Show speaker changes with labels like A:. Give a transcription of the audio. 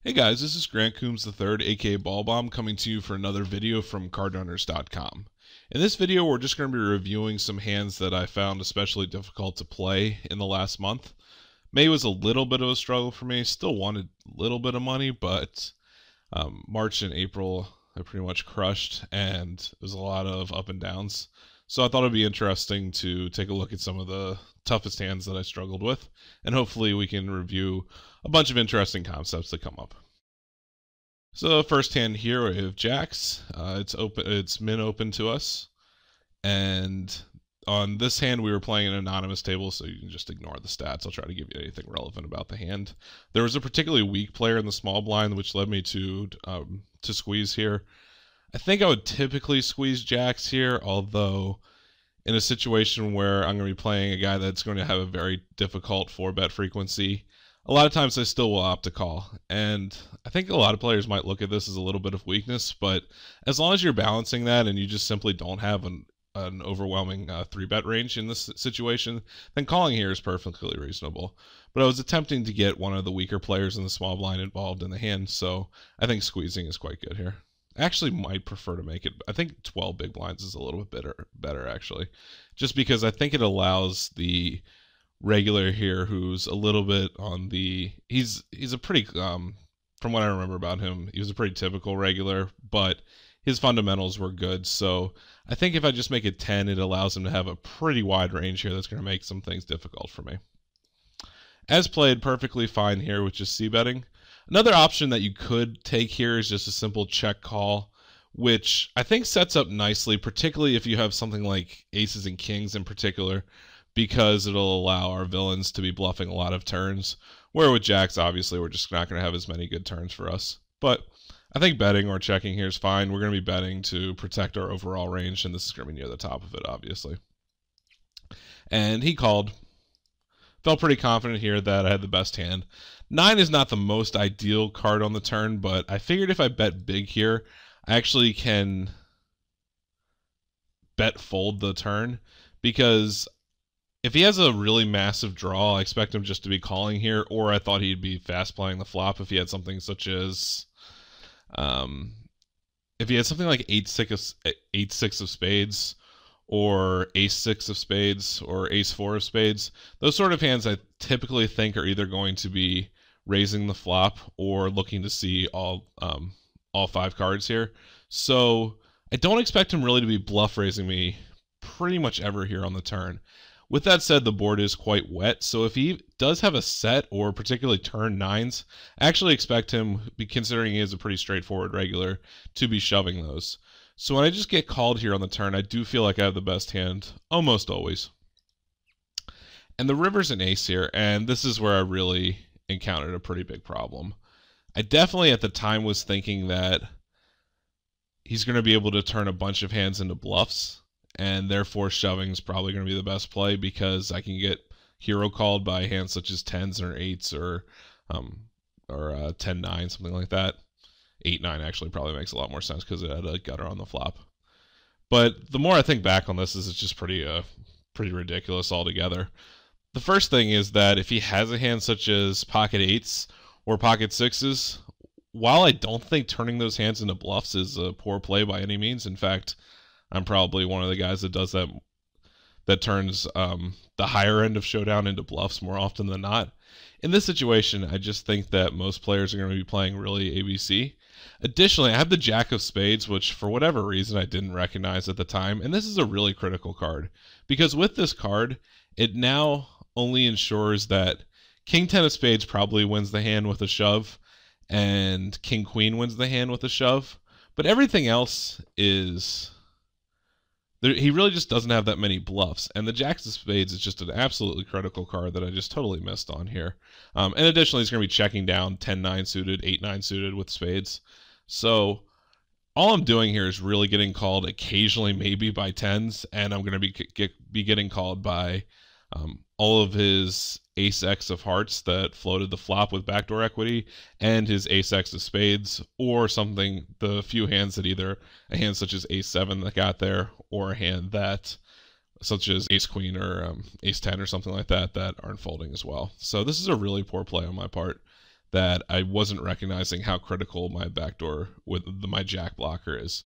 A: Hey guys, this is Grant Coombs III, aka Balbomb, coming to you for another video from CardRunners.com. In this video, we're just going to be reviewing some hands that I found especially difficult to play in the last month. May was a little bit of a struggle for me, still wanted a little bit of money, but March and April I pretty much crushed, and it was a lot of up and downs. So I thought it'd be interesting to take a look at some of the toughest hands that I struggled with, and hopefully we can review a bunch of interesting concepts that come up. So first hand here we have jacks. It's open. It's min open to us, and on this hand we were playing an anonymous table, so you can just ignore the stats. I'll try to give you anything relevant about the hand. There was a particularly weak player in the small blind, which led me to squeeze here. I think I would typically squeeze jacks here, although in a situation where I'm going to be playing a guy that's going to have a very difficult 4-bet frequency, a lot of times I still will opt to call. And I think a lot of players might look at this as a little bit of weakness, but as long as you're balancing that and you just simply don't have an overwhelming 3-bet range in this situation, then calling here is perfectly reasonable. But I was attempting to get one of the weaker players in the small blind involved in the hand, so I think squeezing is quite good here. I actually might prefer to make it, I think 12 big blinds is a little bit better actually, just because I think it allows the regular here who's a little bit on the, he's a pretty, from what I remember about him, he was a pretty typical regular, but his fundamentals were good, so I think if I just make it 10, it allows him to have a pretty wide range here that's going to make some things difficult for me. As played, perfectly fine here with just c-betting. Another option that you could take here is just a simple check call, which I think sets up nicely, particularly if you have something like aces and kings in particular, because it'll allow our villains to be bluffing a lot of turns, where with jacks, obviously, we're just not going to have as many good turns for us. But I think betting or checking here is fine. We're going to be betting to protect our overall range, and this is going to be near the top of it, obviously. And he called. Felt pretty confident here that I had the best hand. 9 is not the most ideal card on the turn, but I figured if I bet big here, I actually can bet fold the turn, because if he has a really massive draw, I expect him just to be calling here, or I thought he'd be fast playing the flop if he had something such as, if he had something like 8-6 of spades, or ace-6 of spades, or ace-4 of spades. Those sort of hands I typically think are either going to be raising the flop or looking to see all 5 cards here. So I don't expect him really to be bluff raising me pretty much ever here on the turn. With that said, the board is quite wet, so if he does have a set, or particularly turn 9s, I actually expect him, considering he is a pretty straightforward regular, to be shoving those. So when I just get called here on the turn, I do feel like I have the best hand, almost always. And the river's an ace here, and this is where I really encountered a pretty big problem. I definitely at the time was thinking that he's going to be able to turn a bunch of hands into bluffs, and therefore shoving is probably going to be the best play, because I can get hero called by hands such as 10s or 8s or 10-9, something like that. 8-9 actually probably makes a lot more sense because it had a gutter on the flop. But the more I think back on this, it's just pretty ridiculous altogether. The first thing is that if he has a hand such as pocket 8s or pocket 6s, while I don't think turning those hands into bluffs is a poor play by any means, in fact, I'm probably one of the guys that does that, that turns the higher end of showdown into bluffs more often than not. In this situation, I just think that most players are going to be playing really ABC. Additionally, I have the Jack of Spades, which for whatever reason I didn't recognize at the time, and this is a really critical card, because with this card, it now only ensures that King 10 of Spades probably wins the hand with a shove, and King Queen wins the hand with a shove, but everything else is... he really just doesn't have that many bluffs, and the Jacks of Spades is just an absolutely critical card that I just totally missed on here. And additionally, he's going to be checking down 10-9 suited, 8-9 suited with spades. So all I'm doing here is really getting called occasionally maybe by 10s, and I'm going to be getting called by all of his ace-x of hearts that floated the flop with backdoor equity, and his ace-x of spades, or something, the few hands that either a hand such as ace-7 that got there, or a hand that such as ace-queen or ace-10 or something like that that aren't folding as well. So this is a really poor play on my part. that I wasn't recognizing how critical my backdoor with my jack blocker is.